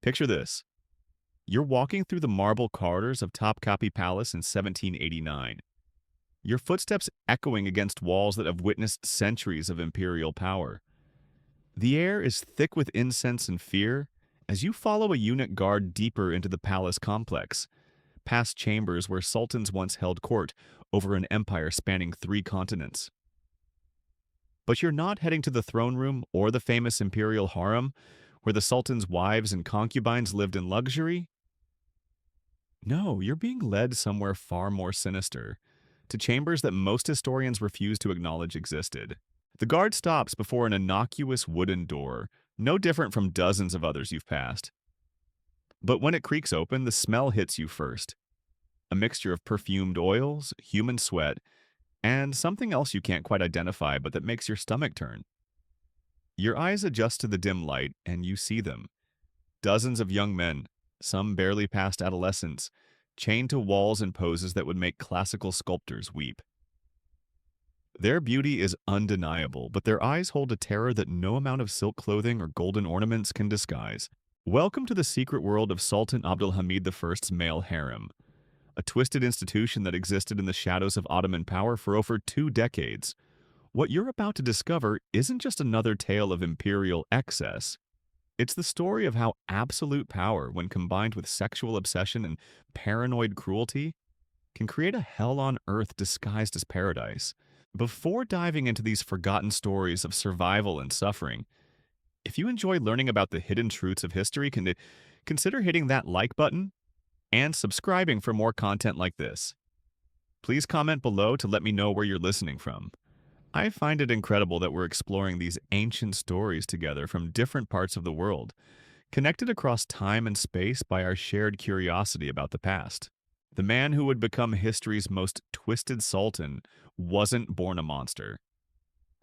Picture this. You're walking through the marble corridors of Topkapi Palace in 1789, your footsteps echoing against walls that have witnessed centuries of imperial power. The air is thick with incense and fear as you follow a eunuch guard deeper into the palace complex, past chambers where sultans once held court over an empire spanning 3 continents. But you're not heading to the throne room or the famous imperial harem, where the sultan's wives and concubines lived in luxury. No, you're being led somewhere far more sinister, to chambers that most historians refuse to acknowledge existed. The guard stops before an innocuous wooden door, no different from dozens of others you've passed. But when it creaks open, the smell hits you first. A mixture of perfumed oils, human sweat, and something else you can't quite identify but that makes your stomach turn. Your eyes adjust to the dim light, and you see them. Dozens of young men, some barely past adolescence, chained to walls in poses that would make classical sculptors weep. Their beauty is undeniable, but their eyes hold a terror that no amount of silk clothing or golden ornaments can disguise. Welcome to the secret world of Sultan Abdul Hamid I's male harem, a twisted institution that existed in the shadows of Ottoman power for over 2 decades. What you're about to discover isn't just another tale of imperial excess. It's the story of how absolute power, when combined with sexual obsession and paranoid cruelty, can create a hell on earth disguised as paradise. Before diving into these forgotten stories of survival and suffering, if you enjoy learning about the hidden truths of history, consider hitting that like button and subscribing for more content like this. Please comment below to let me know where you're listening from. I find it incredible that we're exploring these ancient stories together from different parts of the world, connected across time and space by our shared curiosity about the past. The man who would become history's most twisted sultan wasn't born a monster.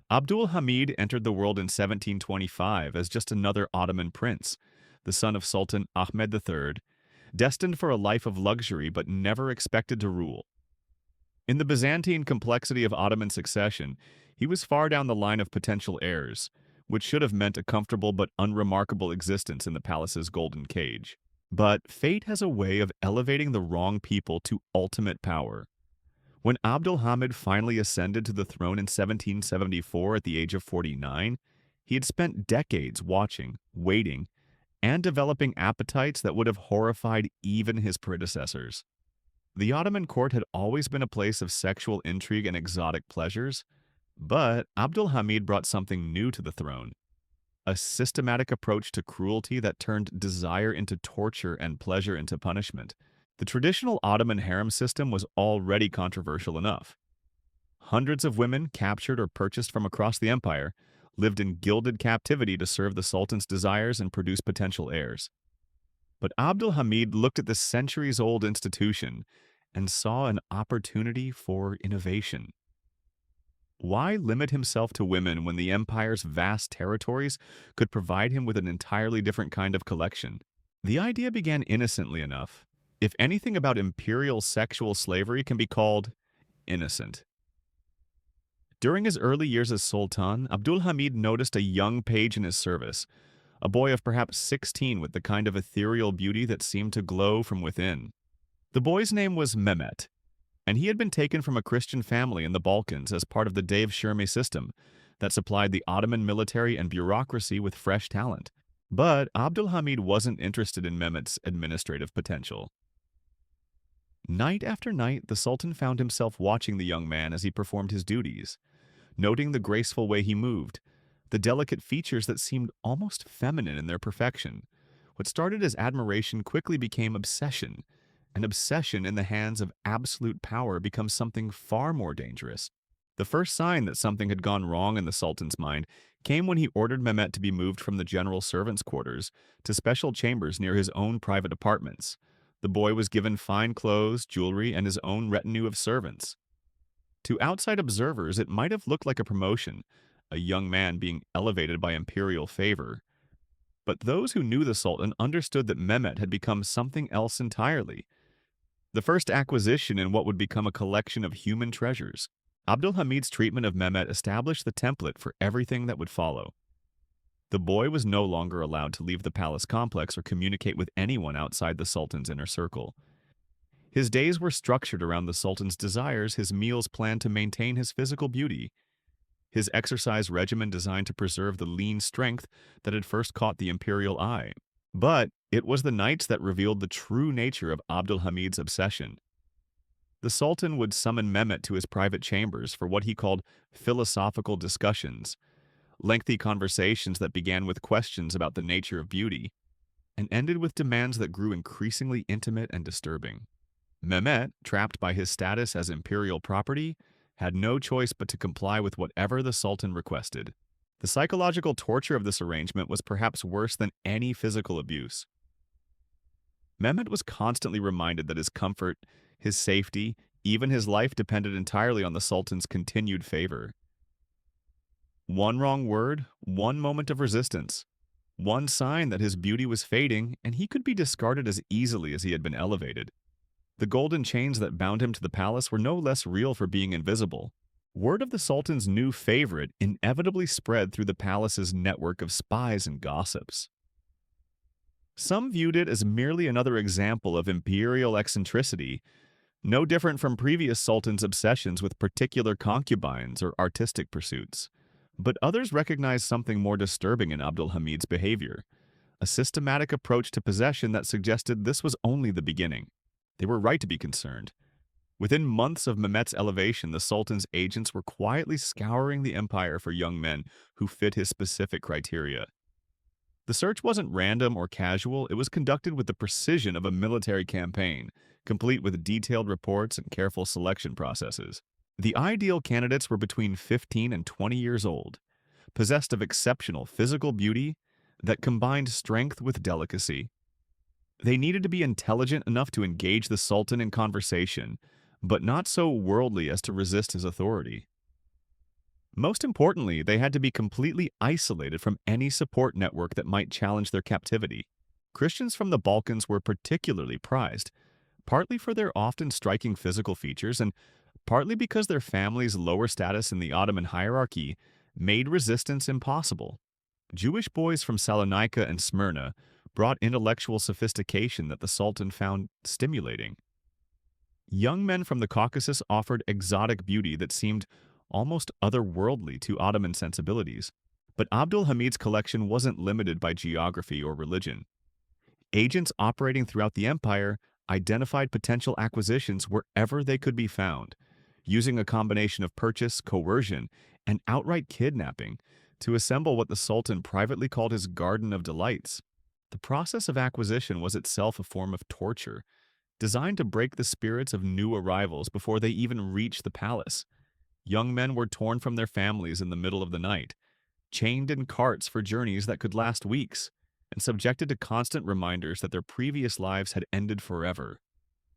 Abdul Hamid entered the world in 1725 as just another Ottoman prince, the son of Sultan Ahmed III, destined for a life of luxury but never expected to rule. In the Byzantine complexity of Ottoman succession, he was far down the line of potential heirs, which should have meant a comfortable but unremarkable existence in the palace's golden cage. But fate has a way of elevating the wrong people to ultimate power. When Abdul Hamid finally ascended to the throne in 1774 at the age of 49, he had spent decades watching, waiting, and developing appetites that would have horrified even his predecessors. The Ottoman court had always been a place of sexual intrigue and exotic pleasures, but Abdul Hamid brought something new to the throne: a systematic approach to cruelty that turned desire into torture and pleasure into punishment. The traditional Ottoman harem system was already controversial enough. Hundreds of women, captured or purchased from across the empire, lived in gilded captivity to serve the sultan's desires and produce potential heirs. But Abdul Hamid looked at this centuries-old institution and saw an opportunity for innovation. Why limit himself to women when the empire's vast territories could provide him with an entirely different kind of collection? The idea began innocently enough. If anything about imperial sexual slavery can be called innocent. During his early years as Sultan, Abdul Hamid noticed a young page in his service, a boy of perhaps 16 with the kind of ethereal beauty that seemed to glow from within. The boy's name was Mehmet, and he had been taken from a Christian family in the Balkans as part of the Devshirme system that supplied the Ottoman military and bureaucracy with fresh talent. But Abdul Hamid wasn't interested in Mehmet's administrative potential. Night after night, the Sultan found himself watching the young man as he performed his duties, noting the graceful way he moved, the delicate features that seemed almost feminine in their perfection. What started as admiration quickly became obsession, and obsession in the hands of absolute power becomes something far more dangerous. The first sign that something had gone wrong in the Sultan's mind came when he ordered Mehmet to be moved from the general servants' quarters to special chambers near his own private apartments. The boy was given fine clothes, jewelry, and his own retinue of servants. To outside observers, it might have looked like a promotion, a young man being elevated by imperial favor. But those who knew the Sultan understood that Mehmet had become something else entirely. The first acquisition in what would become a collection of human treasures. Abdul Hamid's treatment of Mehmet established the template for everything that would follow. The boy was no longer allowed to leave the palace complex or communicate with anyone outside the Sultan's inner circle. His days were structured around the Sultan's desires, his meals planned to maintain his physical beauty, his exercise regimen designed to preserve the lean strength that had first caught the imperial eye. But it was the nights that revealed the true nature of Abdul Hamid's obsession. The Sultan would summon Mehmet to his private chambers for what he called philosophical discussions, lengthy conversations that began with questions about the nature of beauty and ended with demands that grew increasingly intimate and disturbing. Mehmet, trapped by his status as imperial property, had no choice but to comply with whatever the Sultan requested. The psychological torture of this arrangement was perhaps worse than any physical abuse. Mehmet was constantly reminded that his comfort, his safety, even his life depended entirely on the Sultan's continued favor. One wrong word, one moment of resistance, one sign that his beauty was fading, and he could be discarded as easily as he had been elevated. The golden chains that bound him to the palace were no less real for being invisible. Word of the Sultan's new favorite inevitably spread through the palace's network of spies and gossips. Some viewed it as merely another example of imperial eccentricity, no different from previous sultans' obsessions with particular concubines or artistic pursuits. But others recognized something more disturbing in Abdul Hamid's behavior, a systematic approach to possession that suggested this was only the beginning. They were right to be concerned. Within months of Mehmet's elevation, the Sultan's agents were quietly scouring the empire for young men who fit his specific criteria. The search wasn't random or casual, it was conducted with the precision of a military campaign, complete with detailed reports and careful selection processes. The ideal candidates were between 15 and 20 years old, possessed of exceptional physical beauty that combined strength with delicacy. They needed to be intelligent enough to engage the Sultan in conversation, but not so worldly as to resist his authority. Most importantly, they had to be completely isolated from any support network that might challenge their captivity. Christians from the Balkans were particularly prized, partly for their often striking physical features and partly because their families' lower status in the Ottoman hierarchy made resistance impossible. Jewish boys from Salonika and Smyrna brought intellectual sophistication that the Sultan found stimulating. Young men from the Caucasus offered exotic beauty that seemed almost otherworldly to Ottoman sensibilities. But Abdul Hamid's collection wasn't limited by geography or religion. Agents operating throughout the empire identified potential acquisitions wherever they could be found, using a combination of purchase, coercion, and outright kidnapping to assemble what the Sultan privately called his Garden of Delights. The process of acquisition was itself a form of torture, designed to break the spirits of new arrivals before they even reached the palace. Young men were torn from their families in the middle of the night, chained in carts for journeys that could last weeks, and subjected to constant reminders that their previous lives had ended forever.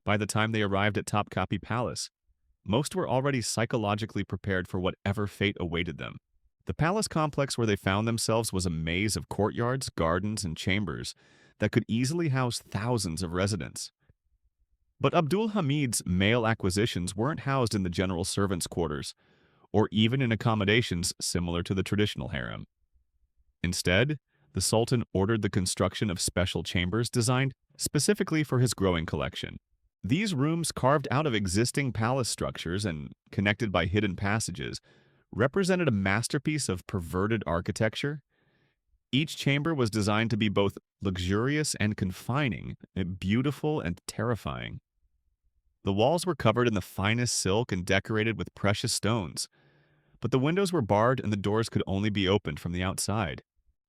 By the time they arrived at Topkapi Palace, most were already psychologically prepared for whatever fate awaited them. The palace complex where they found themselves was a maze of courtyards, gardens, and chambers that could easily house thousands of residents. But Abdul Hamid's male acquisitions weren't housed in the general servants' quarters, or even in accommodations similar to the traditional harem. Instead, the Sultan ordered the construction of special chambers designed specifically for his growing collection. These rooms, carved out of existing palace structures and connected by hidden passages, represented a masterpiece of perverted architecture. Each chamber was designed to be both luxurious and confining, beautiful and terrifying. The walls were covered in the finest silk and decorated with precious stones, but the windows were barred and the doors could only be opened from the outside.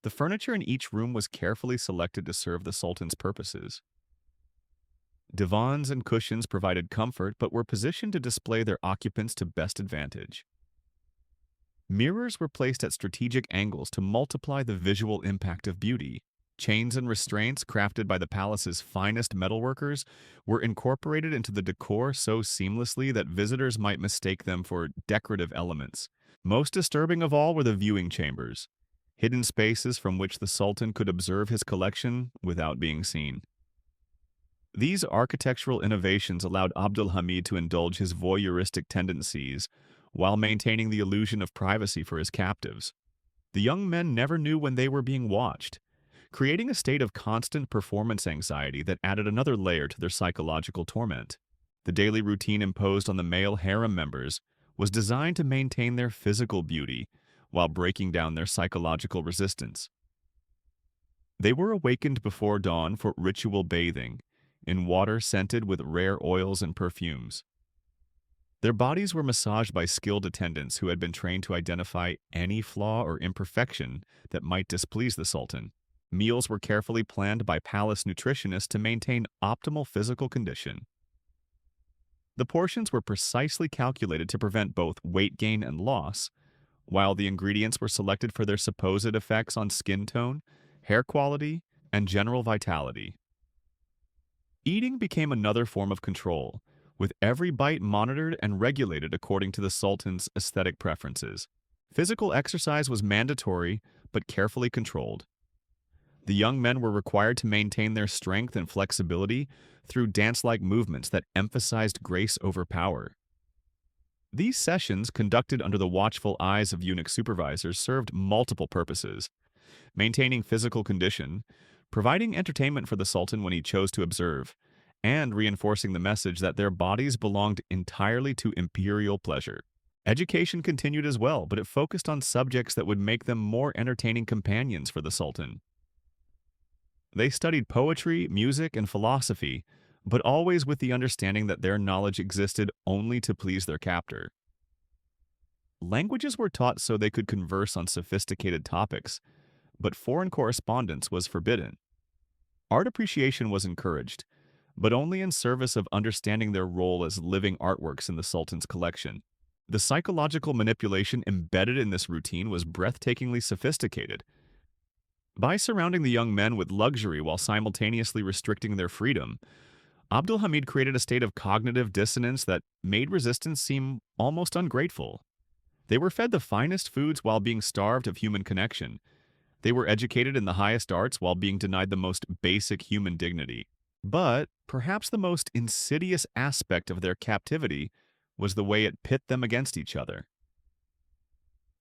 The furniture in each room was carefully selected to serve the Sultan's purposes. Divans and cushions provided comfort but were positioned to display their occupants to best advantage. Mirrors were placed at strategic angles to multiply the visual impact of beauty. Chains and restraints, crafted by the palace's finest metalworkers, were incorporated into the decor so seamlessly that visitors might mistake them for decorative elements. Most disturbing of all were the viewing chambers, hidden spaces from which the Sultan could observe his collection without being seen. These architectural innovations allowed Abdul Hamid to indulge his voyeuristic tendencies while maintaining the illusion of privacy for his captives. The young men never knew when they were being watched, creating a state of constant performance anxiety that added another layer to their psychological torment. The daily routine imposed on the male harem members was designed to maintain their physical beauty while breaking down their psychological resistance. They were awakened before dawn for ritual bathing in water scented with rare oils and perfumes. Their bodies were massaged by skilled attendants who had been trained to identify any flaw or imperfection that might displease the Sultan. Meals were carefully planned by palace nutritionists to maintain optimal physical condition. The portions were precisely calculated to prevent both weight gain and loss, while the ingredients were selected for their supposed effects on skin tone, hair quality, and general vitality. Eating became another form of control, with every bite monitored and regulated according to the Sultan's aesthetic preferences. Physical exercise was mandatory but carefully controlled. The young men were required to maintain their strength and flexibility through dance-like movements that emphasized grace over power. These sessions, conducted under the watchful eyes of eunuch supervisors, served multiple purposes: maintaining physical condition, providing entertainment for the Sultan when he chose to observe, and reinforcing the message that their bodies belonged entirely to imperial pleasure. Education continued as well, but it focused on subjects that would make them more entertaining companions for the Sultan. They studied poetry, music, and philosophy, but always with the understanding that their knowledge existed only to please their captor. Languages were taught so they could converse on sophisticated topics, but foreign correspondence was forbidden. Art appreciation was encouraged, but only in service of understanding their role as living artworks in the Sultan's collection. The psychological manipulation embedded in this routine was breathtakingly sophisticated. By surrounding the young men with luxury while simultaneously restricting their freedom, Abdul Hamid created a state of cognitive dissonance that made resistance seem almost ungrateful. They were fed the finest foods while being starved of human connection. They were educated in the highest arts while being denied the most basic human dignity. But perhaps the most insidious aspect of their captivity was the way it pit them against each other.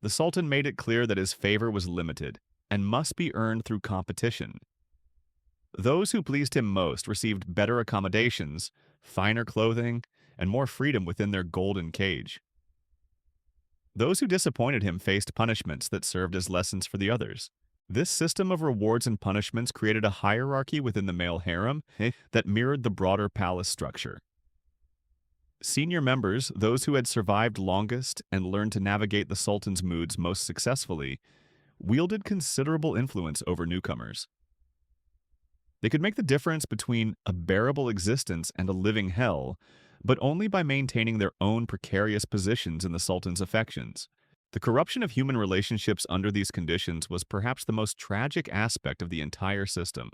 The Sultan made it clear that his favor was limited and must be earned through competition. Those who pleased him most received better accommodations, finer clothing, and more freedom within their golden cage. Those who disappointed him faced punishments that served as lessons for the others. This system of rewards and punishments created a hierarchy within the male harem that mirrored the broader palace structure. Senior members, those who had survived longest and learned to navigate the Sultan's moods most successfully, wielded considerable influence over newcomers. They could make the difference between a bearable existence and a living hell, but only by maintaining their own precarious positions in the Sultan's affections. The corruption of human relationships under these conditions was perhaps the most tragic aspect of the entire system.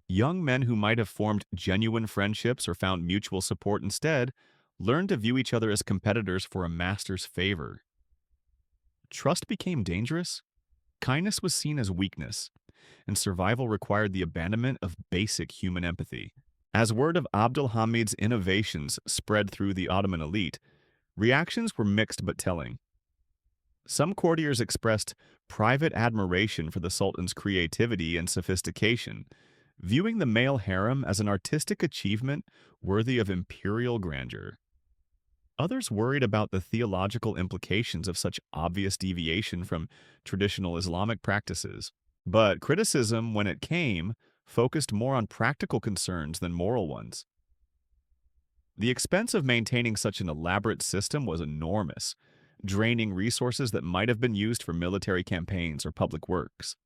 Young men who might have formed genuine friendships or found mutual support instead learned to view each other as competitors for a master's favor. Trust became dangerous, kindness was seen as weakness, and survival required the abandonment of basic human empathy. As word of Abdul Hamid's innovations spread through the Ottoman elite, reactions were mixed but telling. Some courtiers expressed private admiration for the Sultan's creativity and sophistication, viewing the male harem as an artistic achievement worthy of imperial grandeur. Others worried about the theological implications of such obvious deviation from traditional Islamic practices. But criticism, when it came, focused more on practical concerns than moral ones. The expense of maintaining such an elaborate system was enormous, draining resources that might have been used for military campaigns or public works.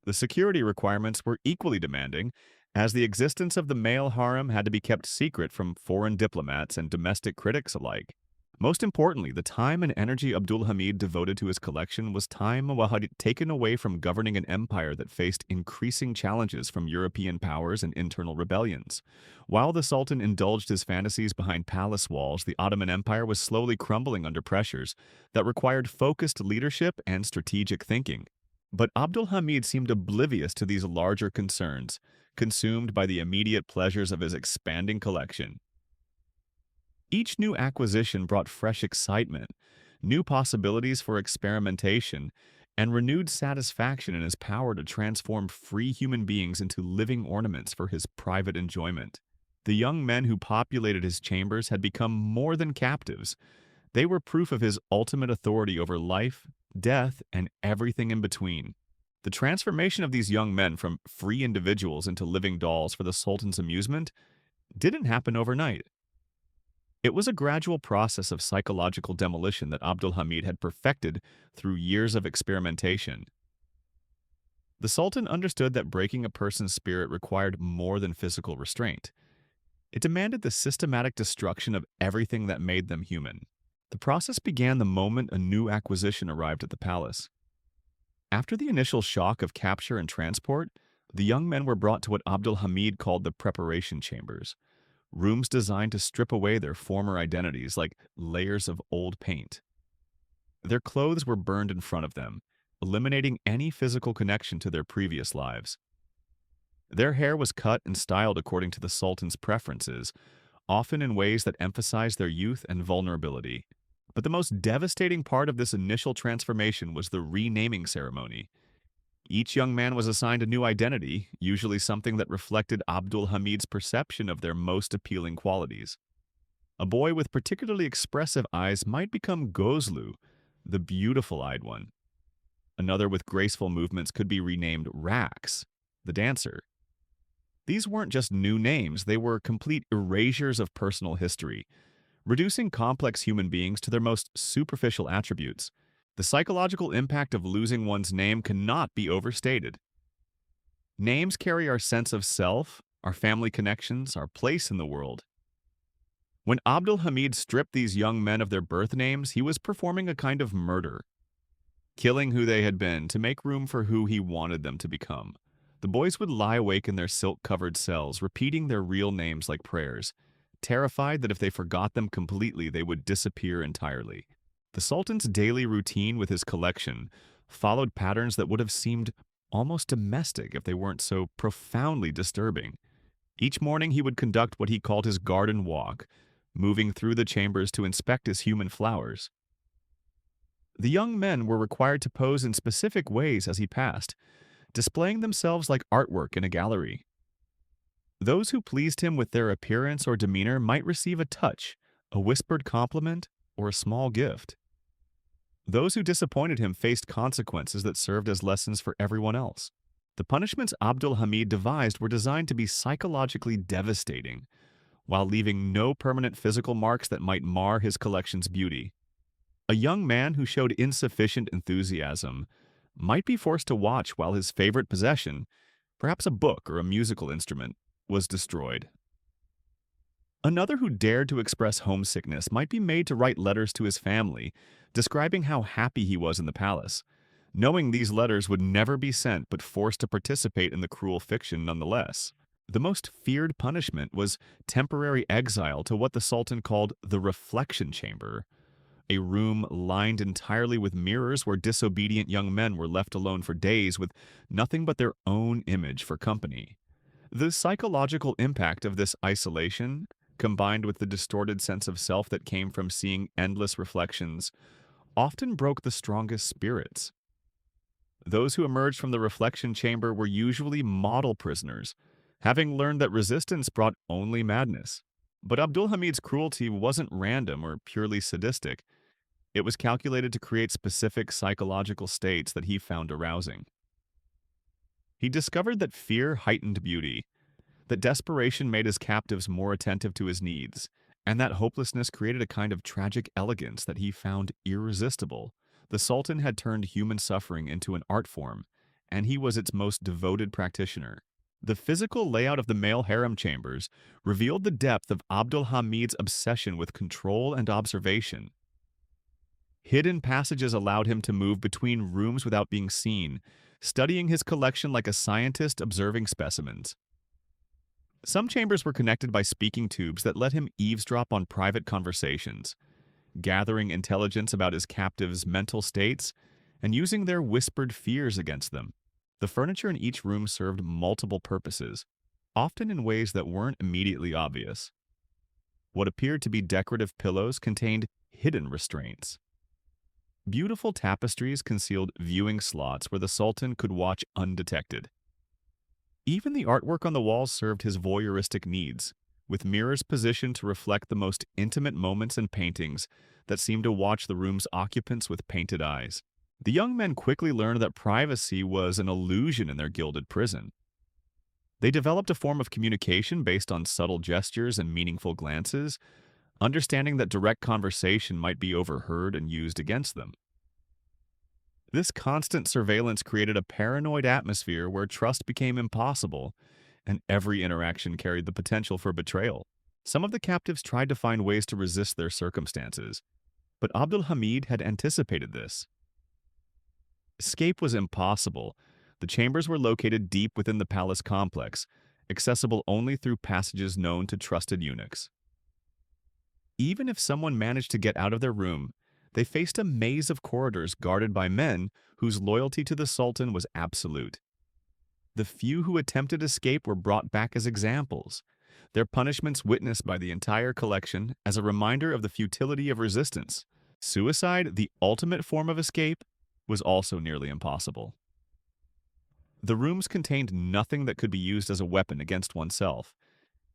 The security requirements were equally demanding, as the existence of the male harem had to be kept secret from foreign diplomats and domestic critics alike. Most importantly, the time and energy Abdul Hamid devoted to his collection was time Wahid taken away from governing an empire that faced increasing challenges from European powers and internal rebellions. While the Sultan indulged his fantasies behind palace walls, the Ottoman Empire was slowly crumbling under pressures that required focused leadership and strategic thinking. But Abdul Hamid seemed oblivious to these larger concerns, consumed by the immediate pleasures of his expanding collection. Each new acquisition brought fresh excitement, new possibilities for experimentation, and renewed satisfaction in his power to transform free human beings into living ornaments for his private enjoyment. The young men who populated his chambers had become more than captives. They were proof of his ultimate authority over life, death, and everything in between. The transformation of these young men from free individuals into living dolls for the Sultan's amusement didn't happen overnight. It was a gradual process of psychological demolition that Abdul Hamid had perfected through years of experimentation. The Sultan understood that breaking a person's spirit required more than physical restraint. It demanded the systematic destruction of everything that made them human. The process began the moment a new acquisition arrived at the palace. After the initial shock of capture and transport, the young men were brought to what Abdul Hamid called the preparation chambers, rooms designed to strip away their former identities like layers of old paint. Their clothes were burned in front of them, eliminating any physical connection to their previous lives. Their hair was cut and styled according to the Sultan's preferences, often in ways that emphasized their youth and vulnerability. But the most devastating part of this initial transformation was the renaming ceremony. Each young man was assigned a new identity, usually something that reflected Abdul Hamid's perception of their most appealing qualities. A boy with particularly expressive eyes might become Gozlu, the beautiful-eyed one. Another with graceful movements could be renamed Rax, the dancer. These weren't just new names, they were complete erasures of personal history, reducing complex human beings to their most superficial attributes. The psychological impact of losing one's name cannot be overstated. Names carry our sense of self, our family connections, our place in the world. When Abdul Hamid stripped these young men of their birth names, he was performing a kind of murder, killing who they had been to make room for who he wanted them to become. The boys would lie awake in their silk-covered cells, repeating their real names like prayers, terrified that if they forgot them completely, they would disappear entirely. The Sultan's daily routine with his collection followed patterns that would have seemed almost domestic if they weren't so profoundly disturbing. Each morning he would conduct what he called his garden walk, moving through the chambers to inspect his human flowers. The young men were required to pose in specific ways as he passed, displaying themselves like artwork in a gallery. Those who pleased him with their appearance or demeanor might receive a touch, a whispered compliment, or a small gift. Those who disappointed him faced consequences that served as lessons for everyone else. The punishments Abdul Hamid devised were designed to be psychologically devastating, while leaving no permanent physical marks that might mar his collection's beauty. A young man who showed insufficient enthusiasm might be forced to watch while his favorite possession, perhaps a book or a musical instrument, was destroyed. Another who dared to express homesickness might be made to write letters to his family, describing how happy he was in the palace, knowing these letters would never be sent but forced to participate in the cruel fiction nonetheless. The most feared punishment was temporary exile to what the Sultan called the reflection chamber, a room lined entirely with mirrors where disobedient young men were left alone for days with nothing but their own image for company. The psychological impact of this isolation, combined with the distorted sense of self that came from seeing endless reflections, often broke the strongest spirits. Those who emerged from the reflection chamber were usually model prisoners, having learned that resistance brought only madness. But Abdul Hamid's cruelty wasn't random or purely sadistic. It was calculated to create specific psychological states that he found arousing. He discovered that fear heightened beauty, that desperation made his captives more attentive to his needs, and that hopelessness created a kind of tragic elegance that he found irresistible. The Sultan had turned human suffering into an art form, and he was its most devoted practitioner. The physical layout of the male harem chambers revealed the depth of Abdul Hamid's obsession with control and observation. Hidden passages allowed him to move between rooms without being seen, studying his collection like a scientist observing specimens. Some chambers were connected by speaking tubes that let him eavesdrop on private conversations, gathering intelligence about his captives' mental states and using their whispered fears against them. The furniture in each room served multiple purposes, often in ways that weren't immediately obvious. What appeared to be decorative pillows contained hidden restraints. Beautiful tapestries concealed viewing slots where the Sultan could watch undetected. Even the artwork on the walls served his voyeuristic needs, with mirrors positioned to reflect the most intimate moments and paintings that seemed to watch the room's occupants with painted eyes. The young men quickly learned that privacy was an illusion in their gilded prison. They developed a form of communication based on subtle gestures and meaningful glances, understanding that direct conversation might be overheard and used against them. This constant surveillance created a paranoid atmosphere where trust became impossible, and every interaction carried the potential for betrayal. Some of the captives tried to find ways to resist their circumstances, but Abdul Hamid had anticipated this. Escape was impossible. The chambers were located deep within the palace complex, accessible only through passages known to trusted eunuchs. Even if someone managed to get out of their room, they faced a maze of corridors guarded by men whose loyalty to the Sultan was absolute. The few who attempted escape were brought back as examples, their punishments witnessed by the entire collection as a reminder of the futility of resistance. Suicide, the ultimate form of escape, was also nearly impossible. The rooms contained nothing that could be used as a weapon against oneself,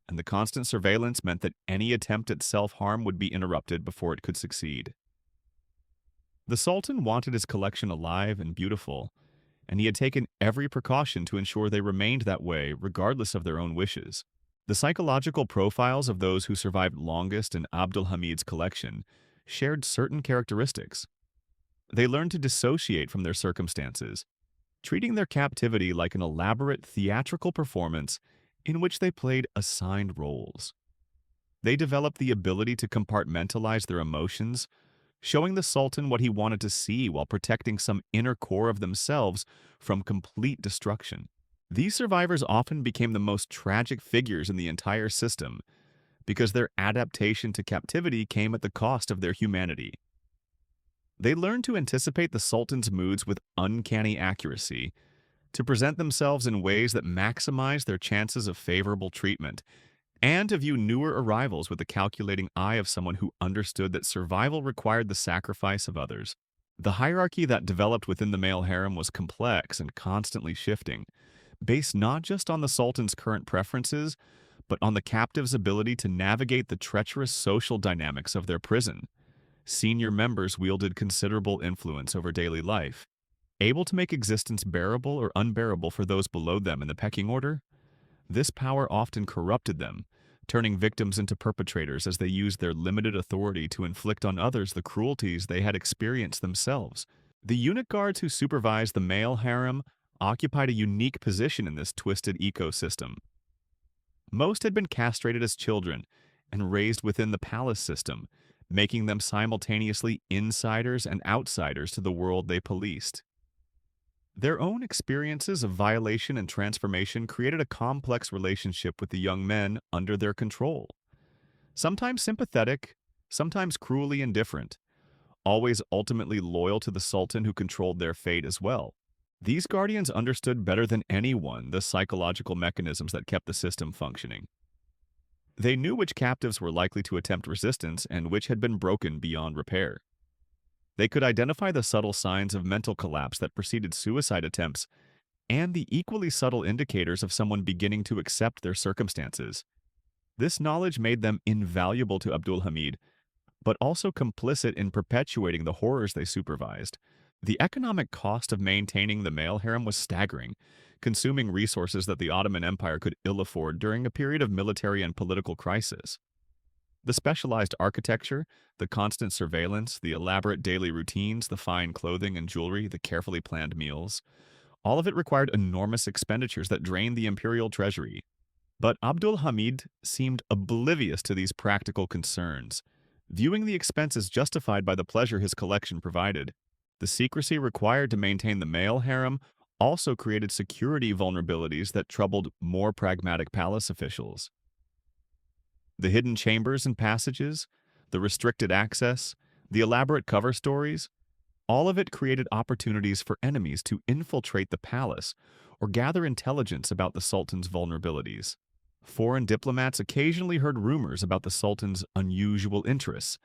and the constant surveillance meant that any attempt at self-harm would be interrupted before it could succeed. The Sultan wanted his collection alive and beautiful, and he had taken every precaution to ensure they remained that way regardless of their own wishes. The psychological profiles of those who survived longest in Abdul Hamid's collection shared certain characteristics. They learned to dissociate from their circumstances, treating their captivity like an elaborate theatrical performance in which they played assigned roles. They developed the ability to compartmentalize their emotions, showing the Sultan what he wanted to see while protecting some inner core of themselves from complete destruction. These survivors often became the most tragic figures in the entire system because their adaptation to captivity came at the cost of their humanity. They learned to anticipate the Sultan's moods with uncanny accuracy, to present themselves in ways that maximize their chances of favorable treatment, and to view newer arrivals with the calculating eye of someone who understood that survival required the sacrifice of others. The hierarchy that developed within the male harem was complex and constantly shifting, based not just on the Sultan's current preferences, but on the captive's ability to navigate the treacherous social dynamics of their prison. Senior members wielded considerable influence over daily life, able to make existence bearable or unbearable for those below them in the pecking order. This power often corrupted them, turning victims into perpetrators as they used their limited authority to inflict on others the cruelties they had experienced themselves. The eunuch guards who supervised the male harem occupied a unique position in this twisted ecosystem. Most had been castrated as children and raised within the palace system, making them simultaneously insiders and outsiders to the world they policed. Their own experiences of violation and transformation created a complex relationship with the young men under their control. Sometimes sympathetic, sometimes cruelly indifferent, always ultimately loyal to the Sultan who controlled their fate as well. These guardians understood better than anyone the psychological mechanisms that kept the system functioning. They knew which captives were likely to attempt resistance and which had been broken beyond repair. They could identify the subtle signs of mental collapse that preceded suicide attempts and the equally subtle indicators of someone beginning to accept their circumstances. This knowledge made them invaluable to Abdul Hamid, but also complicit in perpetuating the horrors they supervised. The economic cost of maintaining the male harem was staggering, consuming resources that the Ottoman Empire could ill afford during a period of military and political crisis. The specialized architecture, the constant surveillance, the elaborate daily routines, the fine clothing and jewelry, the carefully planned meals, all of it required enormous expenditures that drained the imperial treasury. But Abdul Hamid seemed oblivious to these practical concerns, viewing the expenses justified by the pleasure his collection provided. The secrecy required to maintain the male harem also created security vulnerabilities that troubled more pragmatic palace officials. The hidden chambers and passages, the restricted access, the elaborate cover stories, all of it created opportunities for enemies to infiltrate the palace or gather intelligence about the Sultan's vulnerabilities. Foreign diplomats occasionally heard rumors about the Sultan's unusual interests,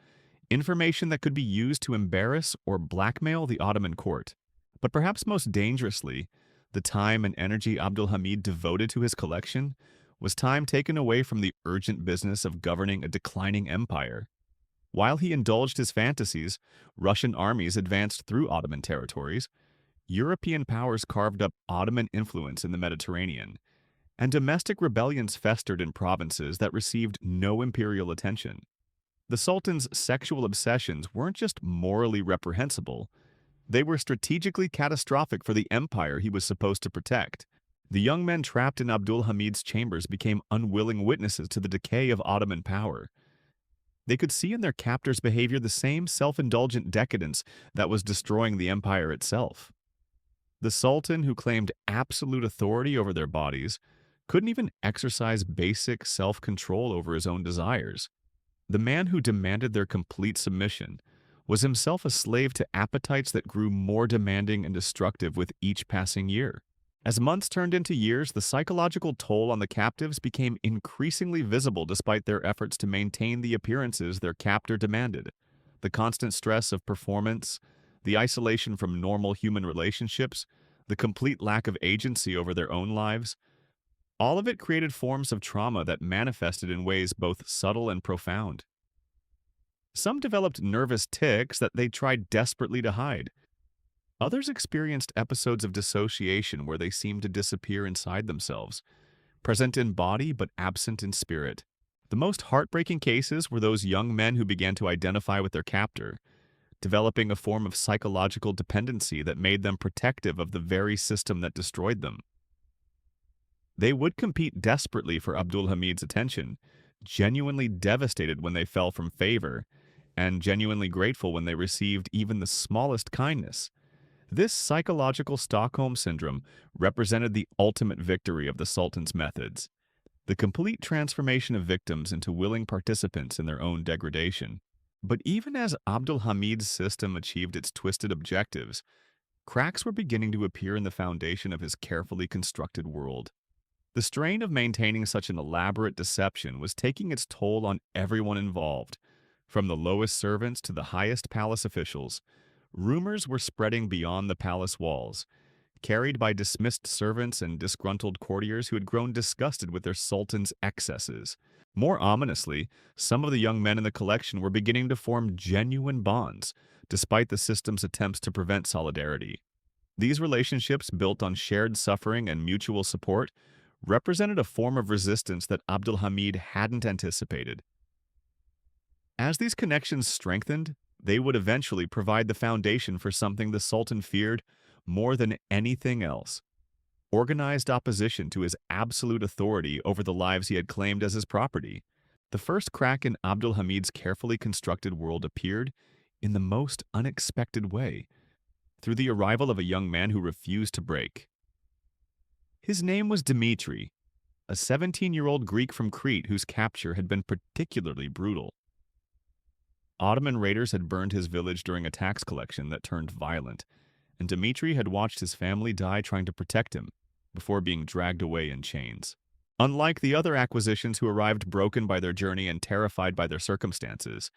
information that could be used to embarrass or blackmail the Ottoman court. But perhaps most dangerously, the time and energy Abdul Hamid devoted to his collection was time taken away from the urgent business of governing a declining empire. While he indulged his fantasies, Russian armies advanced through Ottoman territories, European powers carved up Ottoman influence in the Mediterranean, and domestic rebellions festered in provinces that received no imperial attention. The Sultan's sexual obsessions weren't just morally reprehensible, they were strategically catastrophic for the empire he was supposed to protect. The young men trapped in Abdul Hamid's chambers became unwilling witnesses to the decay of Ottoman power. They could see in their captor's behavior the same self-indulgent decadence that was destroying the empire itself. The Sultan, who claimed absolute authority over their bodies, couldn't even exercise basic self-control over his own desires. The man who demanded their complete submission was himself a slave to appetites that grew more demanding and destructive with each passing year. As months turned into years, the psychological toll on the captives became increasingly visible despite their efforts to maintain the appearances their captor demanded. The constant stress of performance, the isolation from normal human relationships, the complete lack of agency over their own lives, all of it created forms of trauma that manifested in ways both subtle and profound. Some developed nervous tics that they tried desperately to hide. Others experienced episodes of dissociation where they seemed to disappear inside themselves, present in body but absent in spirit. The most heartbreaking cases were those young men who began to identify with their captor, developing a form of psychological dependency that made them protective of the very system that destroyed them. They would compete desperately for Abdul Hamid's attention, genuinely devastated when they fell from favor, and genuinely grateful when they received even the smallest kindness. This psychological Stockholm syndrome represented the ultimate victory of the Sultan's methods, the complete transformation of victims into willing participants in their own degradation. But even as Abdul Hamid's system achieved its twisted objectives, cracks were beginning to appear in the foundation of his carefully constructed world. The strain of maintaining such an elaborate deception was taking its toll on everyone involved, from the lowest servants to the highest palace officials. Rumors were spreading beyond the palace walls, carried by dismissed servants and disgruntled courtiers who had grown disgusted with their sultan's excesses. More ominously, some of the young men in the collection were beginning to form genuine bonds, despite the system's attempts to prevent solidarity. These relationships, built on shared suffering and mutual support, represented a form of resistance that Abdul Hamid hadn't anticipated. As these connections strengthened, they would eventually provide the foundation for something the Sultan feared more than anything else: organized opposition to his absolute authority over the lives he had claimed as his property. The first crack in Abdul Hamid's carefully constructed world appeared in the most unexpected way, through the arrival of a young man who refused to break. His name was Dmitri, a 17-year-old Greek from Crete whose capture had been particularly brutal. Ottoman raiders had burned his village during a tax collection that turned violent, and Dmitri had watched his family die trying to protect him before being dragged away in chains. Unlike the other acquisitions who arrived broken by their journey and terrified by their circumstances,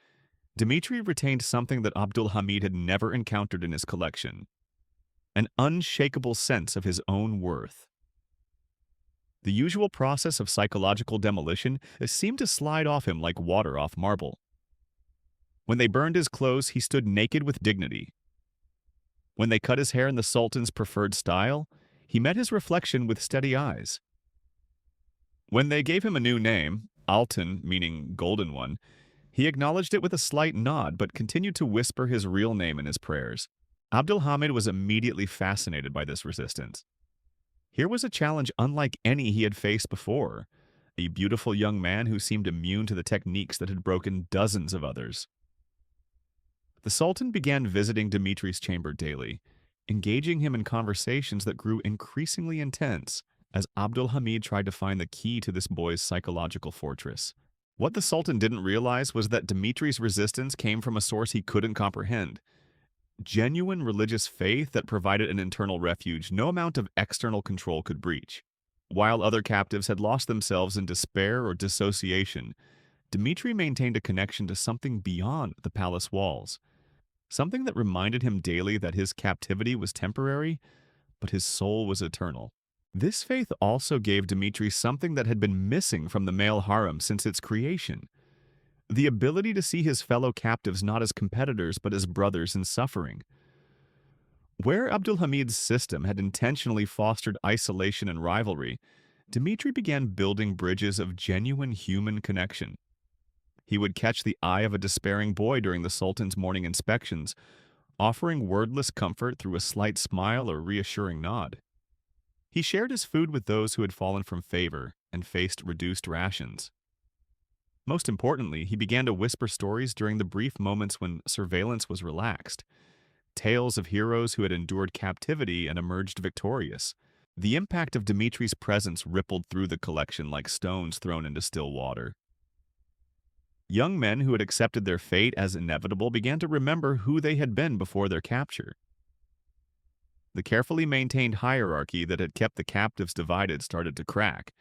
Dmitri retained something that Abdul Hamid had never encountered in his collection: an unshakable sense of his own worth. The usual process of psychological demolition seemed to slide off him like water off marble. When they burned his clothes, he stood naked with dignity. When they cut his hair in the Sultan's preferred style, he met his reflection with steady eyes. When they gave him a new name, Altan, meaning golden one, he acknowledged it with a slight nod but continued to whisper his real name in his prayers. Abdul Hamid was immediately fascinated by this resistance. Here was a challenge unlike any he had faced before, a beautiful young man who seemed immune to the techniques that had broken dozens of others. The Sultan began visiting Dmitri's chamber daily, engaging him in conversations that grew increasingly intense as Abdul Hamid tried to find the key to this boy's psychological fortress. What the Sultan didn't realize was that Dmitri's resistance came from a source he couldn't comprehend: genuine religious faith that provided an internal refuge no amount of external control could breach. While other captives had lost themselves in despair or dissociation, Dmitri maintained a connection to something beyond the palace walls, something that reminded him daily that his captivity was temporary, but his soul was eternal. This faith also gave Dmitri something that had been missing from the male harem since its creation: the ability to see his fellow captives not as competitors but as brothers in suffering. Where Abdul Hamid's system had intentionally fostered isolation and rivalry, Dmitri began building bridges of genuine human connection. He would catch the eye of a despairing boy during the Sultan's morning inspections, offering wordless comfort through a slight smile or reassuring nod. He shared his food with those who had fallen from favor and faced reduced rations. Most importantly, he began to whisper stories during the brief moments when surveillance was relaxed, tales of heroes who had endured captivity and emerged victorious. The impact of Dimitri's presence rippled through the collection like stones thrown into still water. Young men who had accepted their fate as inevitable began to remember who they had been before their capture. The carefully maintained hierarchy that had kept the captives divided started to crack,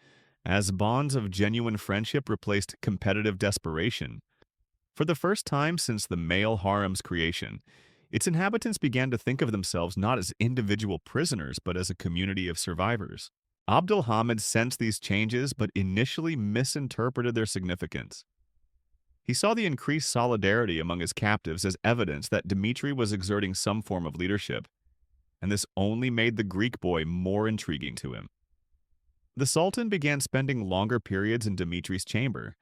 as bonds of genuine friendship replaced competitive desperation. For the first time since the male harem's creation, its inhabitants began to think of themselves not as individual prisoners but as a community of survivors. Abdul Hamid sensed these changes but initially misinterpreted their significance. He saw the increased solidarity among his captives as evidence that Dmitri was exerting some form of leadership, and this only made the Greek boy more intriguing to him. The Sultan began spending longer periods in Dimitri's chamber,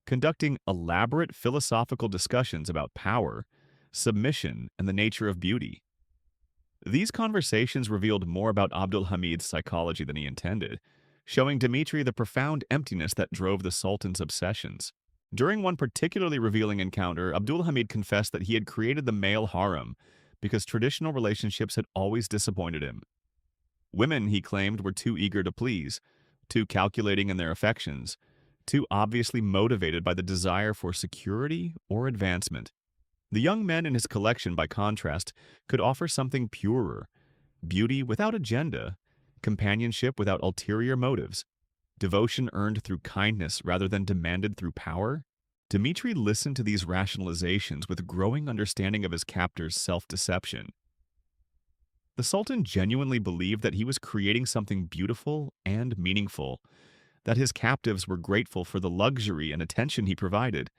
conducting elaborate philosophical discussions about power, submission, and the nature of beauty. These conversations revealed more about Abdul Hamid's psychology than he intended, showing Dmitri the profound emptiness that drove the Sultan's obsessions. During one particularly revealing encounter, Abdul Hamid confessed that he had created the male harem because traditional relationships had always disappointed him. Women, he claimed, were too eager to please, too calculating in their affections, too obviously motivated by the desire for security or advancement. The young men in his collection, by contrast, could offer something purer: beauty without agenda, companionship without ulterior motives, devotion earned through kindness rather than demanded through power. Dmitri listened to these rationalizations with growing understanding of his captor's self-deception. The Sultan genuinely believed that he was creating something beautiful and meaningful, that his captives were grateful for the luxury and attention he provided,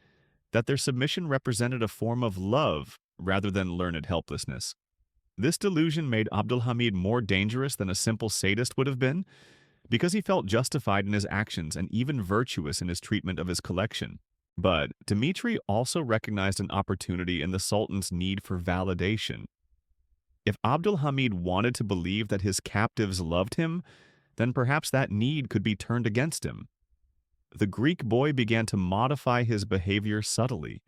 that their submission represented a form of love rather than learned helplessness. This delusion made Abdul Hamid more dangerous than a simple sadist would have been, because he felt justified in his actions and even virtuous in his treatment of his collection. But Dmitri also recognized an opportunity in the Sultan's need for validation. If Abdul Hamid wanted to believe that his captives loved him, then perhaps that need could be turned against him. The Greek boy began to modify his behavior subtly,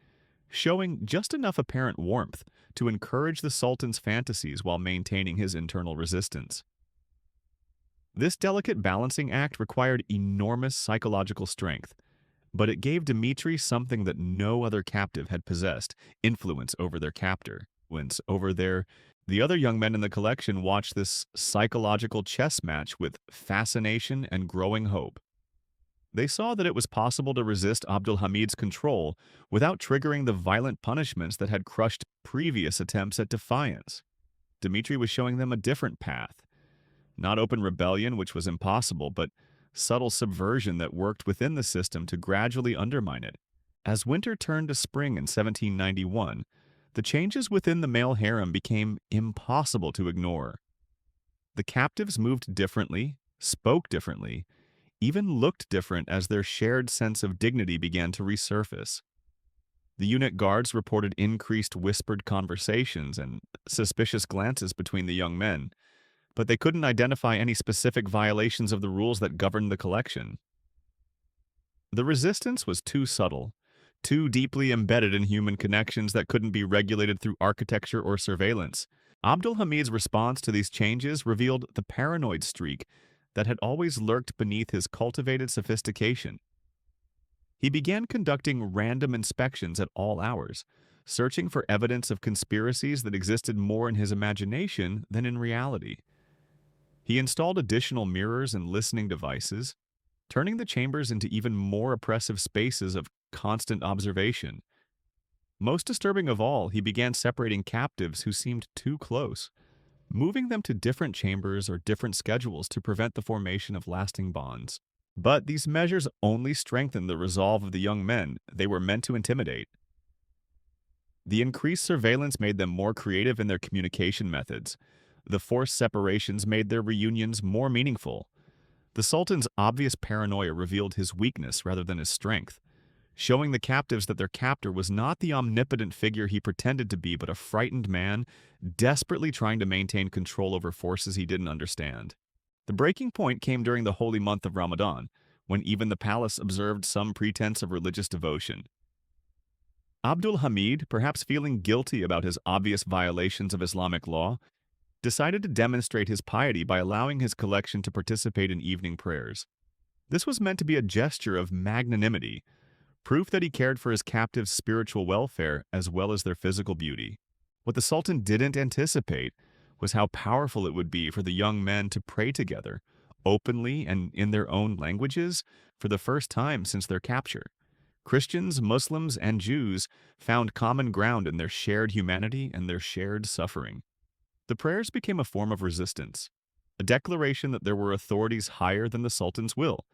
showing just enough apparent warmth to encourage the Sultan's fantasies while maintaining his internal resistance. This delicate balancing act required enormous psychological strength, but it gave Dmitri something that no other captive had possessed: influence over their captor. The other young men in the collection watched this psychological chess match with fascination and growing hope. They saw that it was possible to resist Abdul Hamid's control without triggering the violent punishments that had crushed previous attempts at defiance. Dmitri was showing them a different path: not open rebellion, which was impossible, but subtle subversion that worked within the system to gradually undermine it. As winter turned to spring in 1791, the changes within the male harem became impossible to ignore. The captives moved differently, spoke differently, even looked different as their shared sense of dignity began to resurface. The unit guards reported increased whispered conversations and suspicious glances between the young men, but they couldn't identify any specific violations of the rules that governed the collection. The resistance was too subtle, too deeply embedded in human connections that couldn't be regulated through architecture or surveillance. Abdul Hamid's response to these changes revealed the paranoid streak that had always lurked beneath his cultivated sophistication. He began conducting random inspections at all hours, searching for evidence of conspiracies that existed more in his imagination than in reality. He installed additional mirrors and listening devices, turning the chambers into even more oppressive spaces of constant observation. Most disturbing of all, he began separating captives who seemed too close, moving them to different chambers or different schedules to prevent the formation of lasting bonds. But these measures only strengthened the resolve of the young men they were meant to intimidate. The increased surveillance made them more creative in their communication methods. The forced separations made their reunions more meaningful. The Sultan's obvious paranoia revealed his weakness rather than his strength, showing the captives that their captor was not the omnipotent figure he pretended to be, but a frightened man desperately trying to maintain control over forces he didn't understand. The breaking point came during the holy month of Ramadan, when even the palace observed some pretense of religious devotion. Abdul Hamid, perhaps feeling guilty about his obvious violations of Islamic law, decided to demonstrate his piety by allowing his collection to participate in evening prayers. This was meant to be a gesture of magnanimity, proof that he cared for his captives' spiritual welfare as well as their physical beauty. What the Sultan didn't anticipate was how powerful it would be for the young men to pray together, openly and in their own languages, for the first time since their capture. Christians, Muslims, and Jews found common ground in their shared humanity and their shared suffering. The prayers became a form of resistance, a declaration that there were authorities higher than the Sultan's will,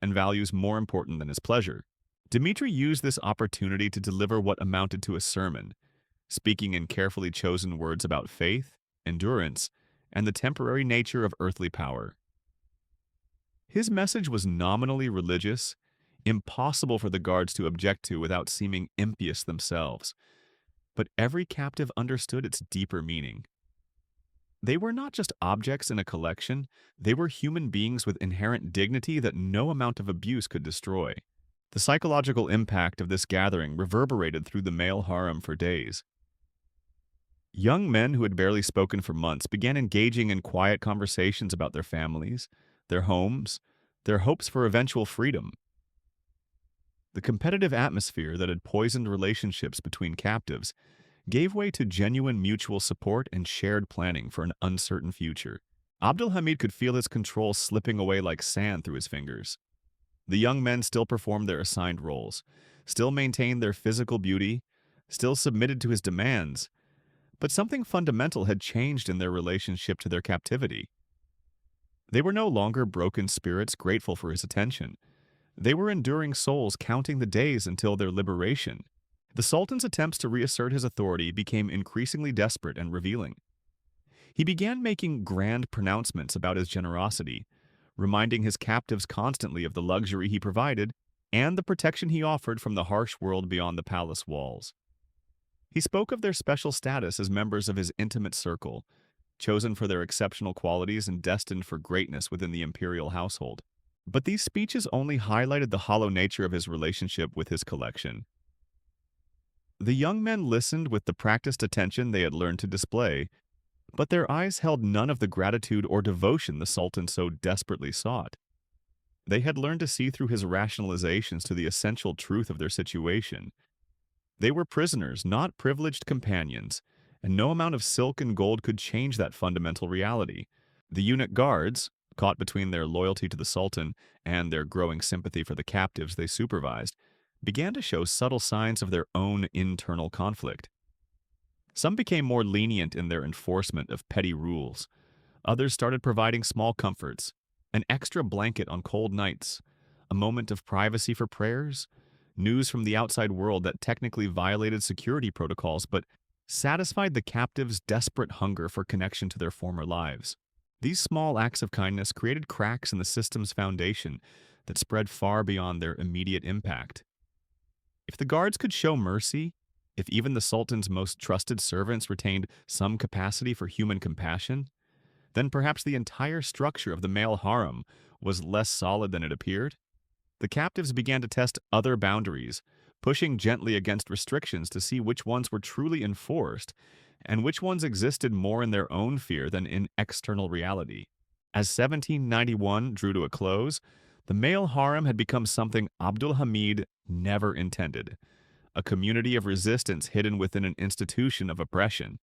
and values more important than his pleasure. Dmitri used this opportunity to deliver what amounted to a sermon, speaking in carefully chosen words about faith, endurance, and the temporary nature of earthly power. His message was nominally religious, impossible for the guards to object to without seeming impious themselves, but every captive understood its deeper meaning. They were not just objects in a collection, they were human beings with inherent dignity that no amount of abuse could destroy. The psychological impact of this gathering reverberated through the male harem for days. Young men who had barely spoken for months began engaging in quiet conversations about their families, their homes, their hopes for eventual freedom. The competitive atmosphere that had poisoned relationships between captives gave way to genuine mutual support and shared planning for an uncertain future. Abdul Hamid could feel his control slipping away like sand through his fingers. The young men still performed their assigned roles, still maintained their physical beauty, still submitted to his demands, but something fundamental had changed in their relationship to their captivity. They were no longer broken spirits grateful for his attention. They were enduring souls counting the days until their liberation. The Sultan's attempts to reassert his authority became increasingly desperate and revealing. He began making grand pronouncements about his generosity, reminding his captives constantly of the luxury he provided and the protection he offered from the harsh world beyond the palace walls. He spoke of their special status as members of his intimate circle, chosen for their exceptional qualities and destined for greatness within the imperial household. But these speeches only highlighted the hollow nature of his relationship with his collection. The young men listened with the practiced attention they had learned to display, but their eyes held none of the gratitude or devotion the Sultan so desperately sought. They had learned to see through his rationalizations to the essential truth of their situation. They were prisoners, not privileged companions, and no amount of silk and gold could change that fundamental reality. The eunuch guards, caught between their loyalty to the Sultan and their growing sympathy for the captives they supervised, began to show subtle signs of their own internal conflict. Some became more lenient in their enforcement of petty rules. Others started providing small comforts, an extra blanket on cold nights, a moment of privacy for prayers, news from the outside world that technically violated security protocols but satisfied the captives' desperate hunger for connection to their former lives. These small acts of kindness created cracks in the system's foundation that spread far beyond their immediate impact. If the guards could show mercy, if even the Sultan's most trusted servants retained some capacity for human compassion, then perhaps the entire structure of the male harem was less solid than it appeared. The captives began to test other boundaries, pushing gently against restrictions to see which ones were truly enforced and which ones existed more in their own fear than in external reality. As 1791 drew to a close, the male harem had become something Abdul Hamid never intended, a community of resistance hidden within an institution of oppression.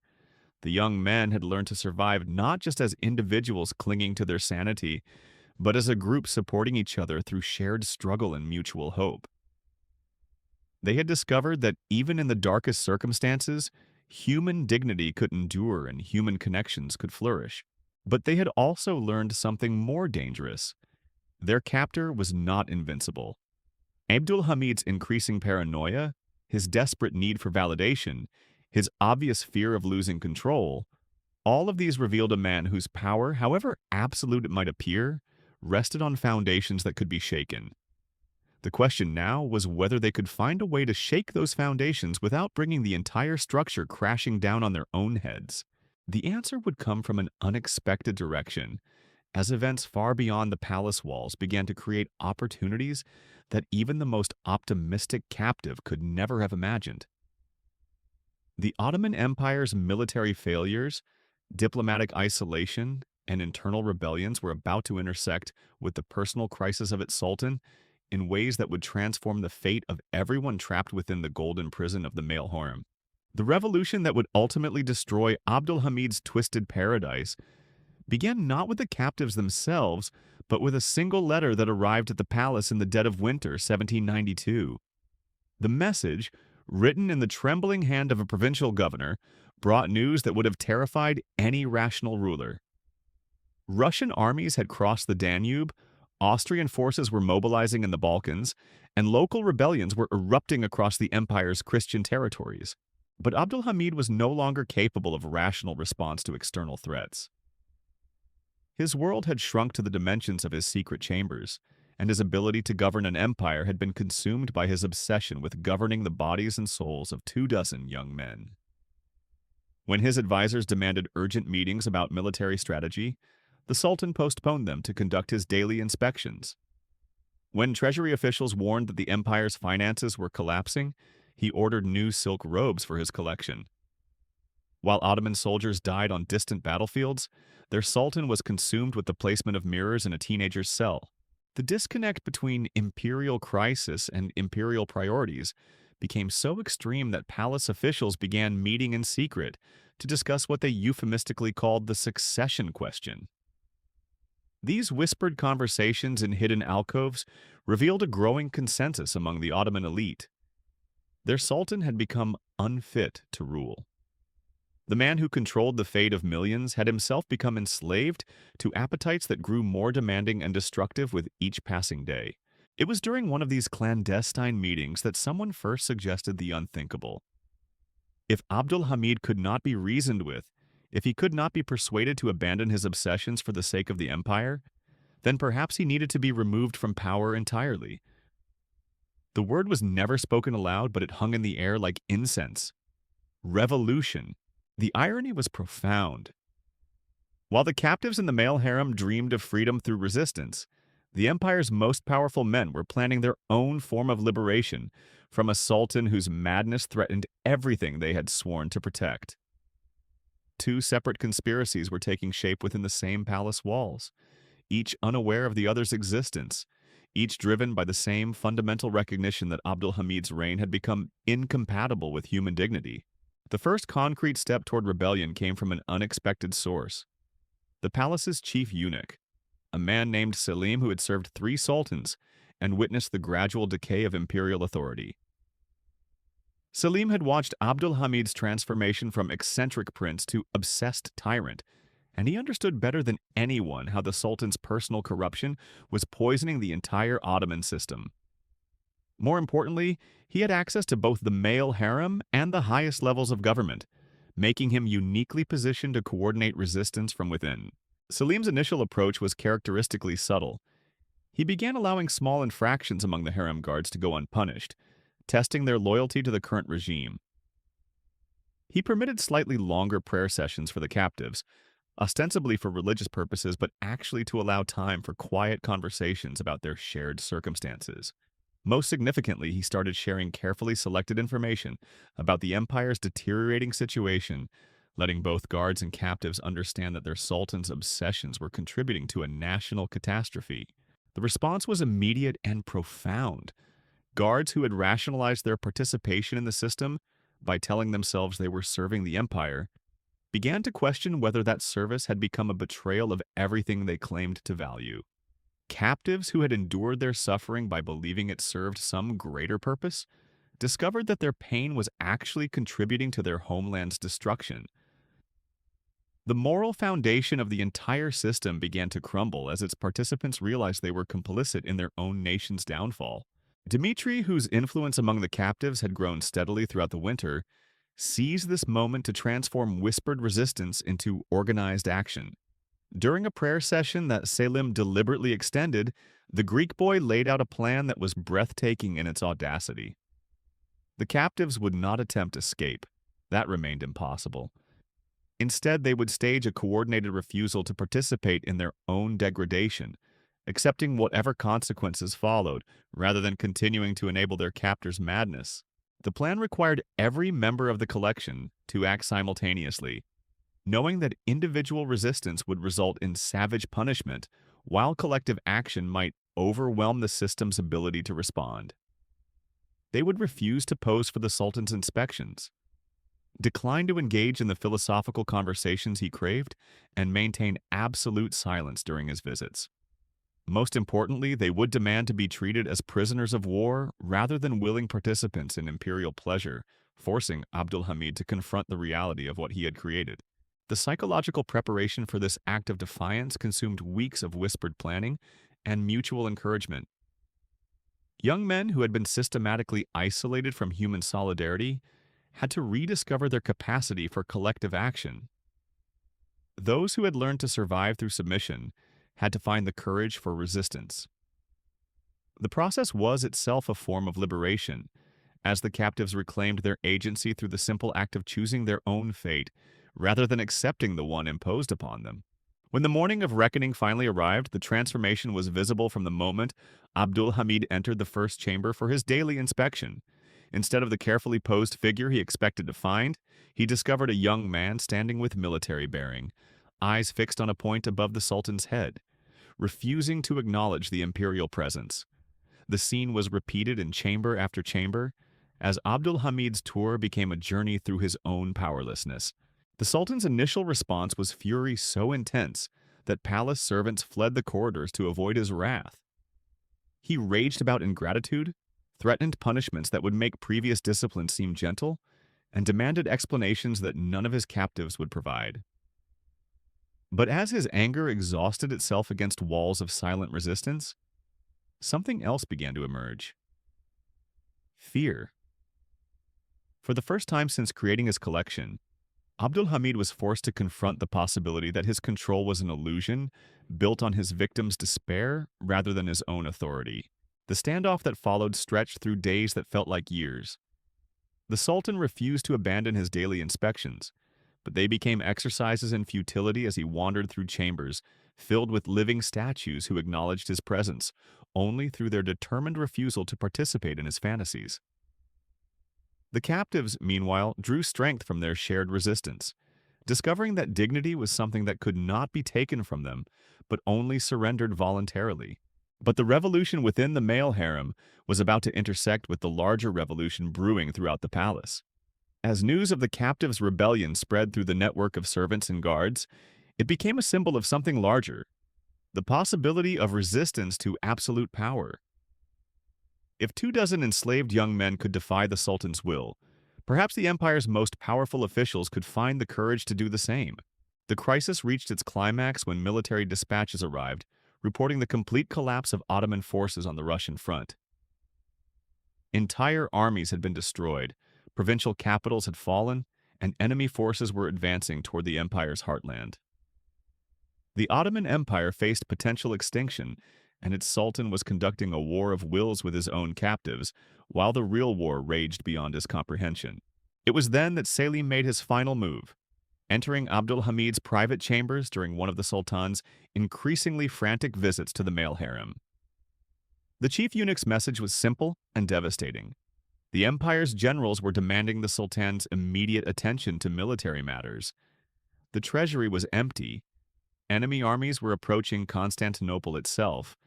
The young men had learned to survive not just as individuals clinging to their sanity, but as a group supporting each other through shared struggle and mutual hope. They had discovered that even in the darkest circumstances, human dignity could endure and human connections could flourish. But they had also learned something more dangerous. Their captor was not invincible. Abdul Hamid's increasing paranoia, his desperate need for validation, his obvious fear of losing control, all of these revealed a man whose power, however absolute it might appear, rested on foundations that could be shaken. The question now was whether they could find a way to shake those foundations without bringing the entire structure crashing down on their own heads. The answer would come from an unexpected direction, as events far beyond the palace walls began to create opportunities that even the most optimistic captive could never have imagined. The Ottoman Empire's military failures, diplomatic isolation, and internal rebellions were about to intersect with the personal crisis of its sultan in ways that would transform the fate of everyone trapped within the golden prison of the male harem. The revolution that would ultimately destroy Abdul Hamid's twisted paradise began not with the captives themselves, but with a single letter that arrived at the palace in the dead of winter, 1792. The message, written in the trembling hand of a provincial governor, brought news that would have terrified any rational ruler. Russian armies had crossed the Danube, Austrian forces were mobilizing in the Balkans, and local rebellions were erupting across the empire's Christian territories. But Abdul Hamid was no longer capable of rational response to external threats. His world had shrunk to the dimensions of his secret chambers, and his ability to govern an empire had been consumed by his obsession with governing the bodies and souls of 24 young men. When his advisors demanded urgent meetings about military strategy, the Sultan postponed them to conduct his daily inspections. When treasury officials warned that the empire's finances were collapsing, he ordered new silk robes for his collection. While Ottoman soldiers died on distant battlefields, their sultan was consumed with the placement of mirrors in a teenager's cell. The disconnect between imperial crisis and imperial priorities became so extreme that palace officials began meeting in secret to discuss what they euphemistically called the succession question. These whispered conversations in hidden alcoves revealed a growing consensus among the Ottoman elite. Their sultan had become unfit to rule. The man who controlled the fate of millions had himself become enslaved to appetites that grew more demanding and destructive with each passing day. It was during one of these clandestine meetings that someone first suggested the unthinkable. If Abdul Hamid could not be reasoned with, if he could not be persuaded to abandon his obsessions for the sake of the empire, then perhaps he needed to be removed from power entirely. The word was never spoken aloud, but it hung in the air like incense. Revolution. The irony was profound. While the captives in the male harem dreamed of freedom through resistance, the empire's most powerful men were planning their own form of liberation from a sultan whose madness threatened everything they had sworn to protect. Two separate conspiracies were taking shape within the same palace walls, each unaware of the other's existence, each driven by the same fundamental recognition that Abdul Hamid's reign had become incompatible with human dignity. The first concrete step toward rebellion came from an unexpected source. The palace's chief eunuch, a man named Selim who had served 3 sultans and witnessed the gradual decay of imperial authority. Selim had watched Abdul Hamid's transformation from eccentric prince to obsessed tyrant, and he understood better than anyone how the sultan's personal corruption was poisoning the entire Ottoman system. More importantly, he had access to both the male harem and the highest levels of government, making him uniquely positioned to coordinate resistance from within. Selim's initial approach was characteristically subtle. He began allowing small infractions among the harem guards to go unpunished, testing their loyalty to the current regime. He permitted slightly longer prayer sessions for the captives, ostensibly for religious purposes, but actually to allow time for quiet conversations about their shared circumstances. Most significantly, he started sharing carefully selected information about the empire's deteriorating situation, letting both guards and captives understand that their sultan's obsessions were contributing to a national catastrophe. The response was immediate and profound. Guards who had rationalized their participation in the system by telling themselves they were serving the empire began to question whether that service had become a betrayal of everything they claimed to value. captives who had endured their suffering by believing it served some greater purpose discovered that their pain was actually contributing to their homeland's destruction. The moral foundation of the entire system began to crumble as its participants realized they were complicit in their own nation's downfall. Dmitri, whose influence among the captives had grown steadily throughout the winter, seized this moment to transform whispered resistance into organized action. During a prayer session that Selim deliberately extended, the Greek boy laid out a plan that was breathtaking in its audacity. The captives would not attempt escape. That remained impossible. Instead, they would stage a coordinated refusal to participate in their own degradation, accepting whatever consequences followed, rather than continuing to enable their captors' madness. The plan required every member of the collection to act simultaneously, knowing that individual resistance would result in savage punishment, while collective action might overwhelm the system's ability to respond. They would refuse to pose for the Sultan's inspections, decline to engage in the philosophical conversations he craved, and maintain absolute silence during his visits. Most importantly, they would demand to be treated as prisoners of war rather than willing participants in imperial pleasure, forcing Abdul Hamid to confront the reality of what he had created. The psychological preparation for this act of defiance consumed weeks of whispered planning and mutual encouragement. Young men who had been systematically isolated from human solidarity had to rediscover their capacity for collective action. Those who had learned to survive through submission had to find the courage for resistance. The process was itself a form of liberation, as the captives reclaimed their agency through the simple act of choosing their own fate rather than accepting the one imposed upon them. When the morning of reckoning finally arrived, the transformation was visible from the moment Abdul Hamid entered the first chamber for his daily inspection. Instead of the carefully posed figure he expected to find, he discovered a young man standing with military bearing, eyes fixed on a point above the Sultan's head, refusing to acknowledge the imperial presence. The scene was repeated in chamber after chamber, as Abdul Hamid's tour became a journey through his own powerlessness. The Sultan's initial response was fury so intense that palace servants fled the corridors to avoid his wrath. He raged about ingratitude, threatened punishments that would make previous discipline seem gentle, and demanded explanations that none of his captives would provide. But as his anger exhausted itself against walls of silent resistance, something else began to emerge. Fear. For the first time since creating his collection, Abdul Hamid was forced to confront the possibility that his control was an illusion built on his victims' despair rather than his own authority. The standoff that followed stretched through days that felt like years. The Sultan refused to abandon his daily inspections, but they became exercises in futility as he wandered through chambers filled with living statues who acknowledged his presence only through their determined refusal to participate in his fantasies. The captives, meanwhile, drew strength from their shared resistance, discovering that dignity was something that could not be taken from them, but only surrendered voluntarily. But the revolution within the male harem was about to intersect with the larger revolution brewing throughout the palace. As news of the captives' rebellion spread through the network of servants and guards, it became a symbol of something larger, the possibility of resistance to absolute power. If 24 enslaved young men could defy the Sultan's will, perhaps the empire's most powerful officials could find the courage to do the same. The crisis reached its climax when military dispatches arrived, reporting the complete collapse of Ottoman forces on the Russian front. Entire armies had been destroyed, provincial capitals had fallen, and enemy forces were advancing toward the empire's heartland. The Ottoman Empire faced potential extinction, and its sultan was conducting a war of wills with his own captives, while the real war raged beyond his comprehension. It was then that Selim made his final move, entering Abdul Hamid's private chambers during one of the sultan's increasingly frantic visits to the male harem. The chief eunuch's message was simple and devastating. The empire's generals were demanding the sultan's immediate attention to military matters. The treasury was empty, enemy armies were approaching Constantinople itself,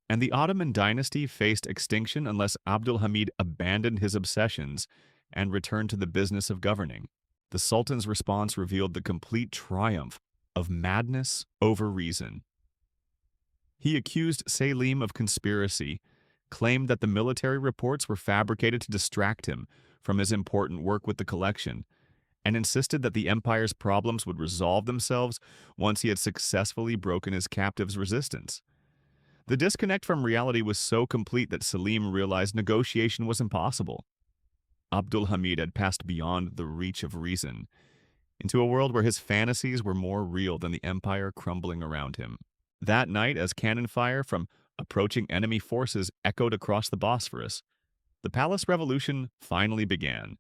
and the Ottoman dynasty faced extinction unless Abdul Hamid abandoned his obsessions and returned to the business of governing. The Sultan's response revealed the complete triumph of madness over reason. He accused Selim of conspiracy, claimed that the military reports were fabricated to distract him from his important work with the collection, and insisted that the empire's problems would resolve themselves once he had successfully broken his captives' resistance. The disconnect from reality was so complete that Selim realized negotiation was impossible. Abdul Hamid had passed beyond the reach of reason, into a world where his fantasies were more real than the empire crumbling around him. That night, as cannon fire from approaching enemy forces echoed across the Bosphorus, the palace revolution finally began.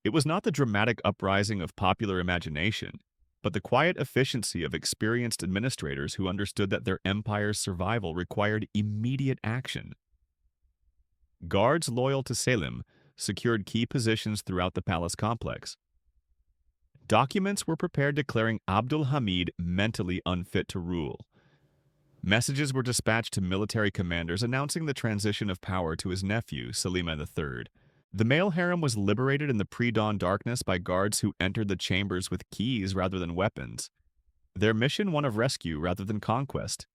It was not the dramatic uprising of popular imagination, but the quiet efficiency of experienced administrators who understood that their empire's survival required immediate action. Guards loyal to Selim secured key positions throughout the palace complex. Documents were prepared declaring Abdul Hamid mentally unfit to rule. Messages were dispatched to military commanders announcing the transition of power to his nephew, Selim III. The male harem was liberated in the pre-dawn darkness by guards who entered the chambers with keys rather than weapons, their mission one of rescue rather than conquest.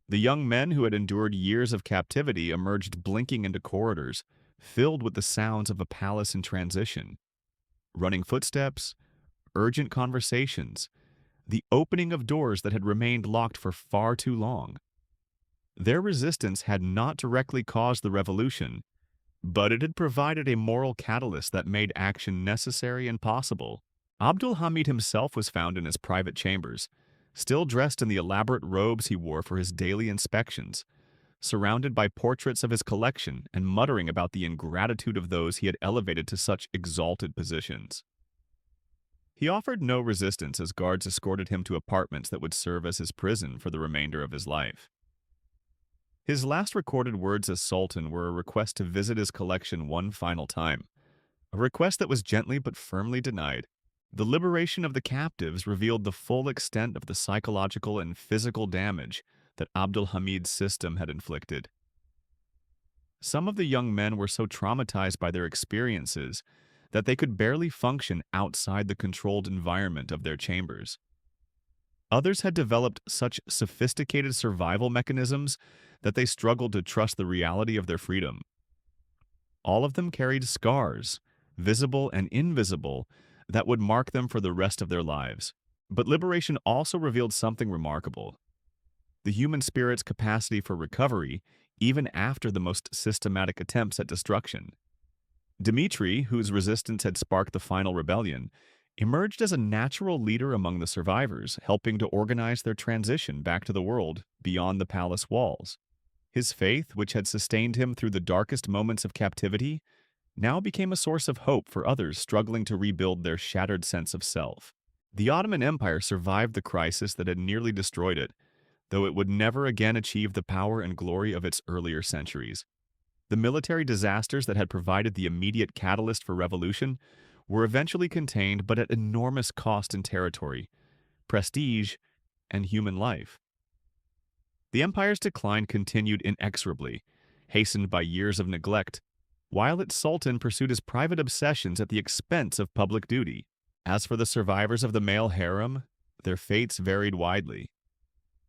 The young men who had endured years of captivity emerged blinking into corridors, filled with the sounds of a palace in transition. Running footsteps, urgent conversations, the opening of doors that had remained locked for far too long. Their resistance had not directly caused the revolution, but it had provided a moral catalyst that made action necessary and possible. Abdul Hamid himself was found in his private chambers, still dressed in the elaborate robes he wore for his daily inspections, surrounded by portraits of his collection and muttering about the ingratitude of those he had elevated to such exalted positions. He offered no resistance as guards escorted him to apartments that would serve as his prison for the remainder of his life. His last recorded words as Sultan were a request to visit his collection one final time, a request that was gently but firmly denied. The liberation of the captives revealed the full extent of the psychological and physical damage that Abdul Hamid's system had inflicted. Some of the young men were so traumatized by their experiences that they could barely function outside the controlled environment of their chambers. Others had developed such sophisticated survival mechanisms that they struggled to trust the reality of their freedom. All of them carried scars, visible and invisible, that would mark them for the rest of their lives. But liberation also revealed something remarkable: the human spirit's capacity for recovery, even after the most systematic attempts at destruction. Dmitri, whose resistance had sparked the final rebellion, emerged as a natural leader among the survivors, helping to organize their transition back to the world beyond the palace walls. His faith, which had sustained him through the darkest moments of captivity, now became a source of hope for others struggling to rebuild their shattered sense of self. The Ottoman Empire survived the crisis that had nearly destroyed it, though it would never again achieve the power and glory of its earlier centuries. The military disasters that had provided the immediate catalyst for revolution were eventually contained, but at enormous cost in territory, prestige, and human life. The empire's decline continued inexorably, hastened by years of neglect, while its sultan pursued his private obsessions at the expense of public duty. As for the survivors of the male harem, their fates varied widely.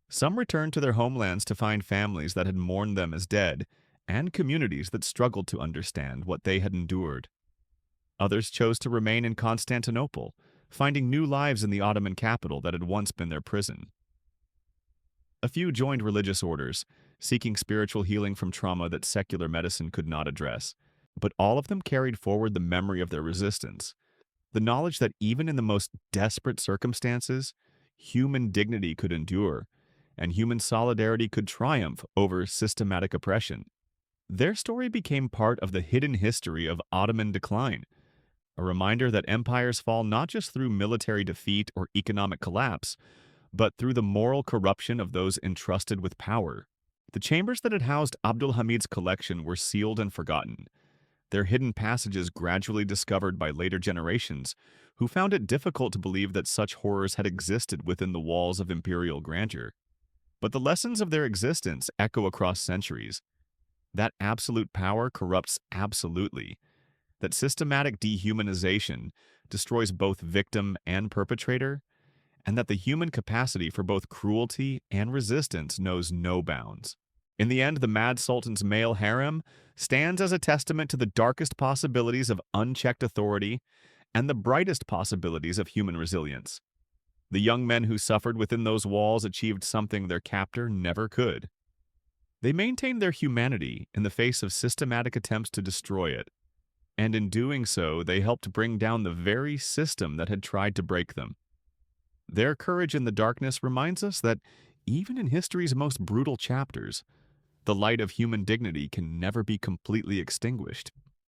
Some returned to their homelands to find families that had mourned them as dead, and communities that struggled to understand what they had endured. Others chose to remain in Constantinople, finding new lives in the Ottoman capital that had once been their prison. A few joined religious orders, seeking spiritual healing from trauma that secular medicine could not address, but all of them carried forward the memory of their resistance, the knowledge that even in the most desperate circumstances, human dignity could endure, and human solidarity could triumph over systematic oppression. Their story became part of the hidden history of Ottoman decline, a reminder that empires fall not just through military defeat or economic collapse, but through the moral corruption of those entrusted with power. The chambers that had housed Abdul Hamid's collection were sealed and forgotten, their hidden passages gradually discovered by later generations, who found it difficult to believe that such horrors had existed within the walls of imperial grandeur. But the lessons of their existence echo across centuries. That absolute power corrupts absolutely, that systematic dehumanization destroys both victim and perpetrator, and that the human capacity for both cruelty and resistance knows no bounds. In the end, the Mad Sultan's male harem stands as a testament to the darkest possibilities of unchecked authority and the brightest possibilities of human resilience. The young men who suffered within those walls achieved something their captor never could. They maintained their humanity in the face of systematic attempts to destroy it, and in doing so, they helped bring down the very system that had tried to break them. Their courage in the darkness reminds us that even in history's most brutal chapters, the light of human dignity can never be completely extinguished.